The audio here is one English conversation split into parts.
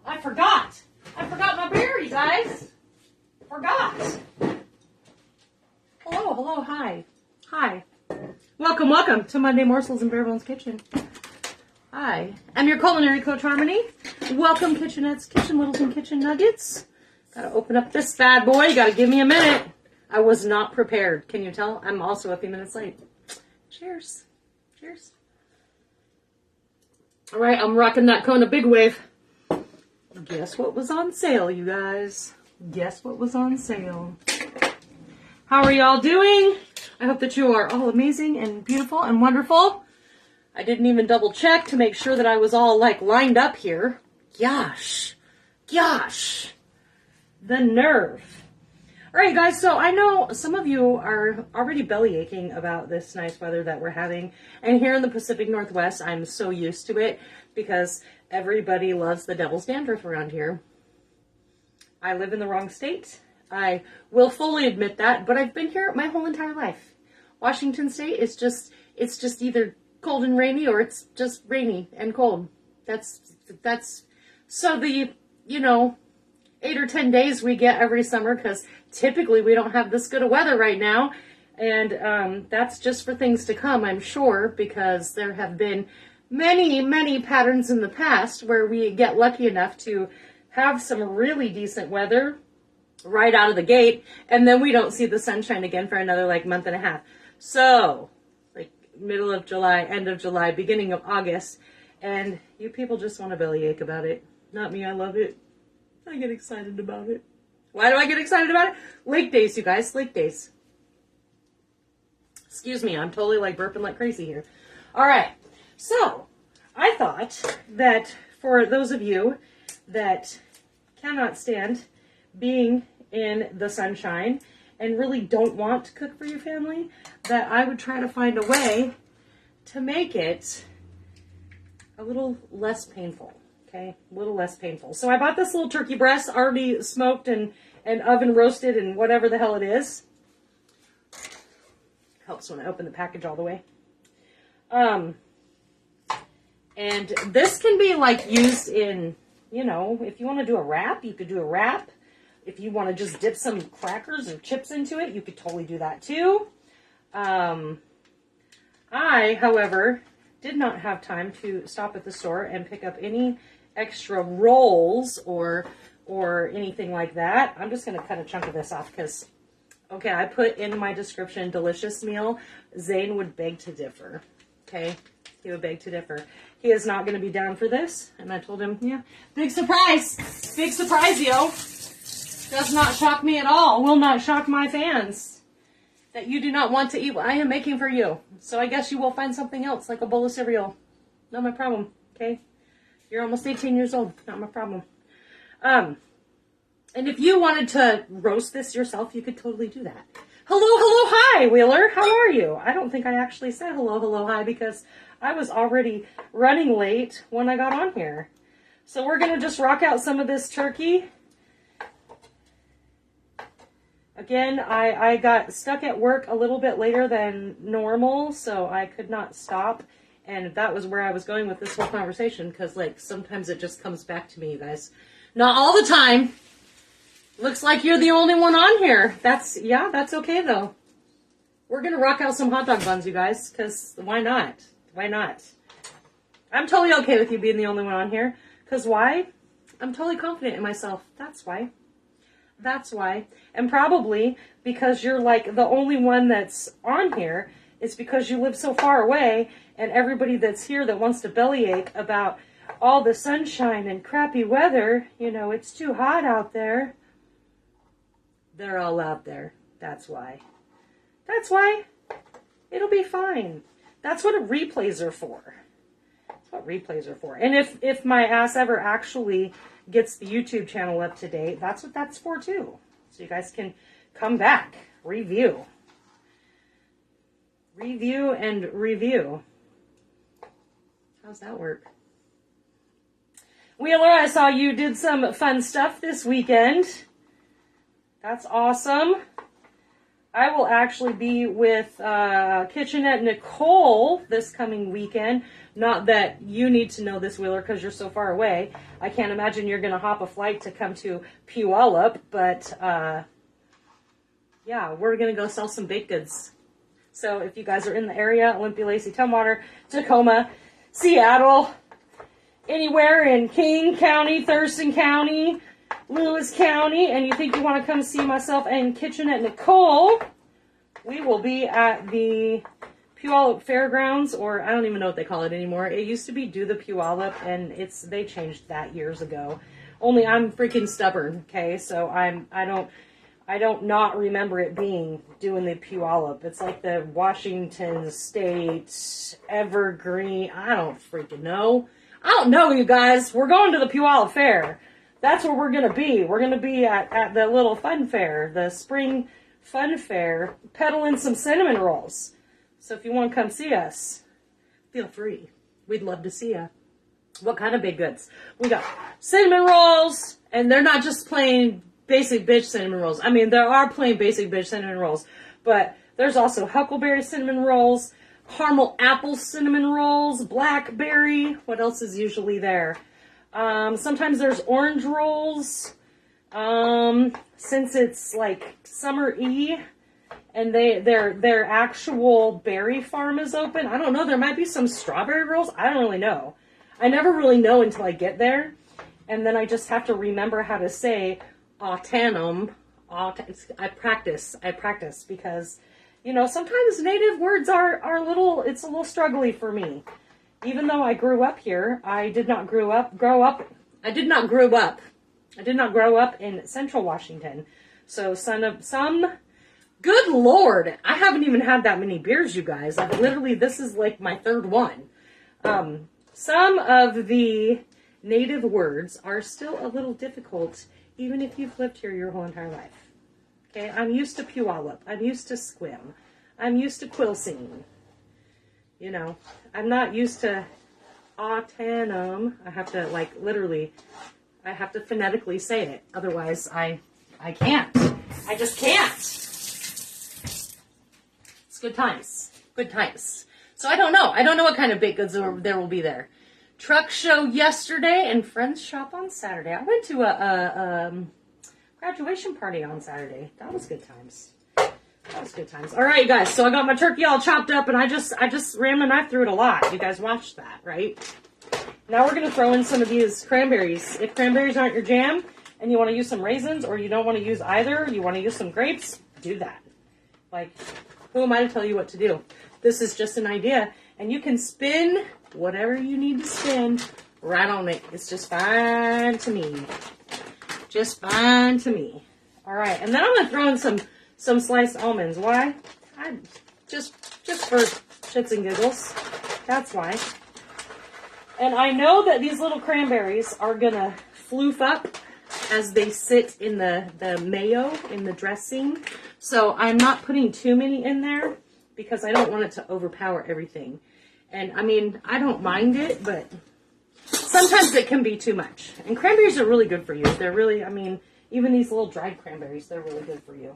I forgot. I forgot my beer, you guys. Forgot. Hello, hello, hi. Hi. Welcome, welcome to Monday Morsels in Barebones Kitchen. Hi. I'm your culinary coach, Harmony. Welcome, kitchenettes, kitchen littles, and kitchen nuggets. Gotta open up this bad boy. You gotta give me a minute. I was not prepared. Can you tell? I'm also a few minutes late. Cheers. Cheers. All right, I'm rocking that Kona Big Wave. Guess what was on sale, you guys? Guess what was on sale? How are y'all doing? I hope that you are all amazing and beautiful and wonderful. I didn't even double check to make sure that I was all like lined up here. Gosh. Gosh. The nerve. All right, guys, so I know some of you are already belly aching about this nice weather that we're having. And here in the Pacific Northwest, I'm so used to it because everybody loves the devil's dandruff around here. I live in the wrong state. I will fully admit that, but I've been here my whole entire life. Washington State is it's just either cold and rainy or it's just rainy and cold. That's so the, 8 or 10 days we get every summer, because typically we don't have this good of weather right now. And that's just for things to come, I'm sure, because there have been many, many patterns in the past where we get lucky enough to have some really decent weather right out of the gate, and then we don't see the sunshine again for another month and a half. So, middle of July, end of July, beginning of August, and you people just want a bellyache about it. Not me, I love it. I get excited about it. Why do I get excited about it? Lake days, you guys, lake days. Excuse me, I'm totally burping like crazy here. All right, so I thought that for those of you that cannot stand being in the sunshine and really don't want to cook for your family, that I would try to find a way to make it a little less painful. Okay, a little less painful. So I bought this little turkey breast already smoked and oven roasted and whatever the hell it is. Helps when I open the package all the way. And this can be used in, if you want to do a wrap, you could do a wrap. If you want to just dip some crackers or chips into it, you could totally do that too. I, however, did not have time to stop at the store and pick up any extra rolls or anything like that. I'm just going to cut a chunk of this off because, okay, I put in my description, delicious meal. Zane would beg to differ. Okay, he would beg to differ. He is not going to be down for this. And I told him, yeah, big surprise, yo. Does not shock me at all. Will not shock my fans that you do not want to eat what I am making for you. So I guess you will find something else, like a bowl of cereal. Not my problem, okay? You're almost 18 years old. Not my problem. And if you wanted to roast this yourself, you could totally do that. Hello, hi, Wheeler. How are you? I don't think I actually said hello, hi, because I was already running late when I got on here. So we're going to just rock out some of this turkey. Again, I got stuck at work a little bit later than normal, so I could not stop. And that was where I was going with this whole conversation, because, sometimes it just comes back to me, you guys. Not all the time. Looks like you're the only one on here. That's okay, though. We're going to rock out some hot dog buns, you guys, because why not? Why not? I'm totally okay with you being the only one on here, because why? I'm totally confident in myself. That's why. That's why. And probably because you're the only one that's on here, it's because you live so far away, and everybody that's here that wants to bellyache about all the sunshine and crappy weather, it's too hot out there. They're all out there. That's why. That's why. It'll be fine. That's what replays are for. That's what replays are for. And if my ass ever actually gets the YouTube channel up to date, that's what that's for too. So you guys can come back, review and review. How's that work? Wheeler, I saw you did some fun stuff this weekend. That's awesome. I will actually be with Kitchenette Nicole this coming weekend. Not that you need to know this, Wheeler, because you're so far away. I can't imagine you're going to hop a flight to come to Puyallup, but yeah, we're going to go sell some baked goods. So if you guys are in the area, Olympia, Lacey, Tumwater, Tacoma, Seattle, anywhere in King County, Thurston County, Lewis County, and you think you want to come see myself and Kitchenette Nicole, we will be at the Puyallup Fairgrounds, or I don't even know what they call it anymore. It used to be Do the Puyallup, and they changed that years ago. Only I'm freaking stubborn, okay? So I don't not remember it being doing the Puyallup. It's like the Washington State Evergreen. I don't freaking know. I don't know, you guys. We're going to the Puyallup Fair. That's where we're going to be. We're going to be at the little fun fair, the spring fun fair, peddling some cinnamon rolls. So if you want to come see us, feel free. We'd love to see you. What kind of baked goods? We got cinnamon rolls, and they're not just plain basic bitch cinnamon rolls. I mean, there are plain basic bitch cinnamon rolls, but there's also huckleberry cinnamon rolls, caramel apple cinnamon rolls, blackberry. What else is usually there? Sometimes there's orange rolls. Since it's like summer-y and their actual berry farm is open, I don't know. There might be some strawberry rolls. I don't really know. I never really know until I get there. And then I just have to remember how to say autumnum. I practice because, you know, sometimes native words are a little struggly for me. Even though I grew up here, I did not grow up in Central Washington. So good Lord, I haven't even had that many beers, you guys. Like, literally, this is like my third one. Some of the native words are still a little difficult, even if you've lived here your whole entire life. Okay, I'm used to Puyallup. I'm used to Squim. I'm used to Quilcene. You know, I'm not used to autumnum. I have to, like, literally, I have to phonetically say it. Otherwise, I can't. I just can't. It's good times. Good times. So I don't know. I don't know what kind of baked goods there will be there. Truck show yesterday and friends shop on Saturday. I went to a graduation party on Saturday. That was good times. That was good times. All right, you guys. So I got my turkey all chopped up, and I just ran my knife through it a lot. You guys watched that, right? Now we're going to throw in some of these cranberries. If cranberries aren't your jam, and you want to use some raisins, or you don't want to use either, you want to use some grapes, do that. Like, who am I to tell you what to do? This is just an idea, and you can spin whatever you need to spin right on it. It's just fine to me. Just fine to me. All right, and then I'm going to throw in some sliced almonds. Why? Just for shits and giggles. That's why. And I know that these little cranberries are going to floof up as they sit in the mayo, in the dressing. So I'm not putting too many in there because I don't want it to overpower everything. And, I mean, I don't mind it, but sometimes it can be too much. And cranberries are really good for you. They're really, I mean, even these little dried cranberries, they're really good for you.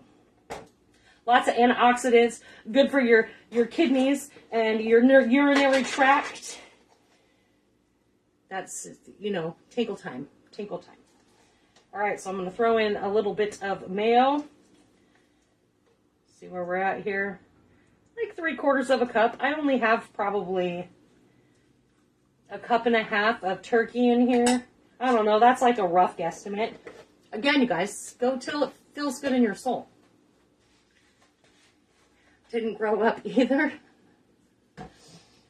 Lots of antioxidants, good for your kidneys and your urinary tract. That's, you know, tinkle time. Tinkle time. All right, so I'm going to throw in a little bit of mayo. See where we're at here. Like 3/4 of a cup. I only have probably a cup and a half of turkey in here. I don't know. That's like a rough guesstimate. Again, you guys, go till it feels good in your soul. Didn't grow up either.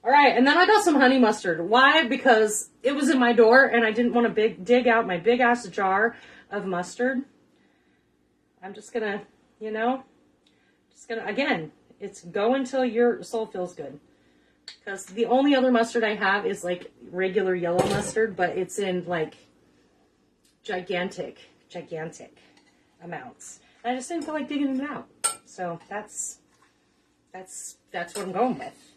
All right, and then I got some honey mustard. Why? Because it was in my door, and I didn't want to dig out my big-ass jar of mustard. I'm just going to, you know, again, it's go until your soul feels good. Because the only other mustard I have is, like, regular yellow mustard, but it's in, like, gigantic amounts. And I just didn't feel like digging it out. So that's what I'm going with.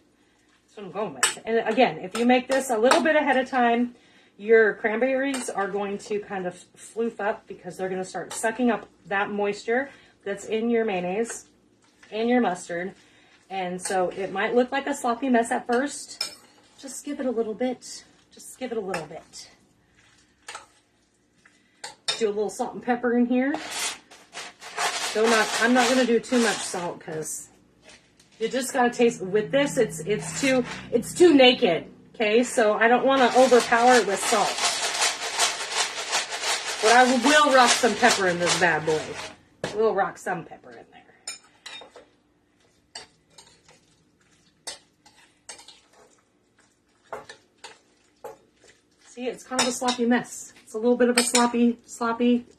That's what I'm going with. And again, if you make this a little bit ahead of time, your cranberries are going to kind of floof up because they're going to start sucking up that moisture that's in your mayonnaise. and your mustard. And so it might look like a sloppy mess at first. Just give it a little bit. Just give it a little bit. Do a little salt and pepper in here. I'm not going to do too much salt because you just got to taste. With this, it's too naked. Okay, so I don't want to overpower it with salt. But I will rock some pepper in this bad boy. We'll rock some pepper in there. See, it's kind of a sloppy mess. It's a little bit of a sloppy,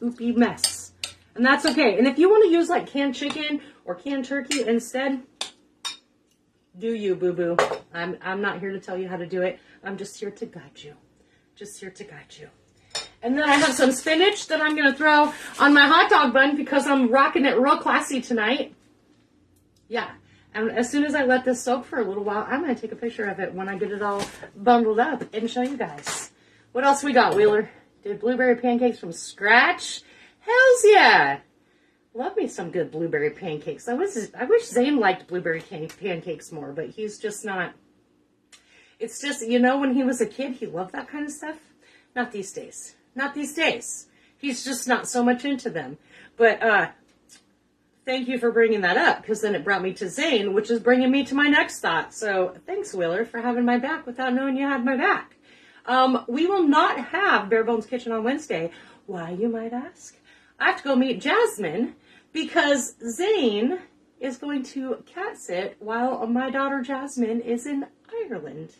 oopy mess. And that's okay. And if you want to use like canned chicken or canned turkey instead, do you, boo-boo. I'm not here to tell you how to do it. I'm just here to guide you. Just here to guide you. And then I have some spinach that I'm going to throw on my hot dog bun because I'm rocking it real classy tonight. Yeah. And as soon as I let this soak for a little while, I'm going to take a picture of it when I get it all bundled up and show you guys. What else we got, Wheeler? Did blueberry pancakes from scratch? Hells yeah! Love me some good blueberry pancakes. I wish Zane liked blueberry pancakes more, but he's just not. It's just, you know, when he was a kid, he loved that kind of stuff. Not these days. Not these days. He's just not so much into them. But thank you for bringing that up, because then it brought me to Zane, which is bringing me to my next thought. So thanks, Wheeler, for having my back without knowing you had my back. We will not have Bare Bones Kitchen on Wednesday. Why, you might ask? I have to go meet Jasmine because Zane is going to cat sit while my daughter Jasmine is in Ireland.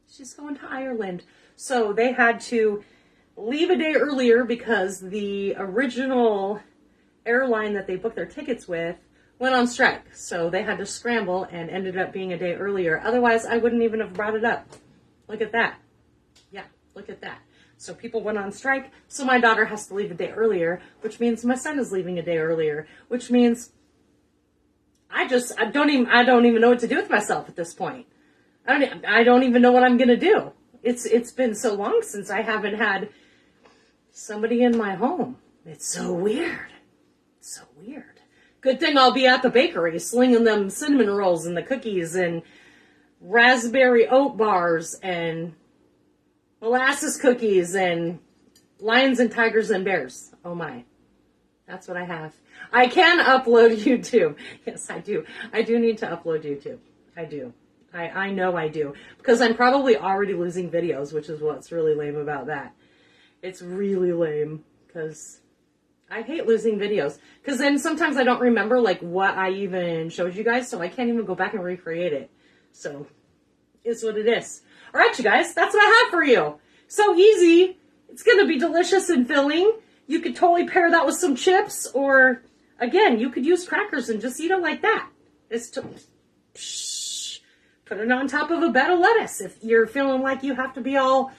She's going to Ireland. So they had to leave a day earlier because the original airline that they booked their tickets with went on strike. So they had to scramble and ended up being a day earlier. Otherwise, I wouldn't even have brought it up. Look at that. Yeah, look at that. So people went on strike, so my daughter has to leave a day earlier, which means my son is leaving a day earlier, which means I don't even know what to do with myself at this point. I don't even know what I'm going to do. It's been so long since I haven't had somebody in my home. It's so weird. It's so weird. Good thing I'll be at the bakery slinging them cinnamon rolls and the cookies and raspberry oat bars and molasses cookies and lions and tigers and bears. Oh my. That's what I have. I can upload YouTube. Yes, I do. I do need to upload YouTube. I do. I know I do. Because I'm probably already losing videos, which is what's really lame about that. It's really lame. Because I hate losing videos. Because then sometimes I don't remember like what I even showed you guys. So I can't even go back and recreate it. So, it's what it is. Alright, you guys. That's what I have for you. So easy. It's going to be delicious and filling. You could totally pair that with some chips. Or, again, you could use crackers and just eat it like that. Put it on top of a bed of lettuce if you're feeling like you have to be all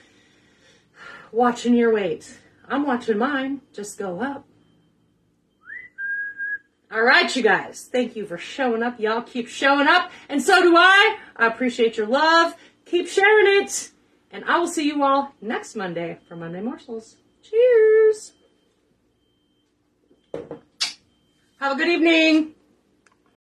watching your weight. I'm watching mine. Just go up. All right, you guys. Thank you for showing up. Y'all keep showing up. And so do I. I appreciate your love. Keep sharing it. And I will see you all next Monday for Monday Morsels. Cheers. Have a good evening.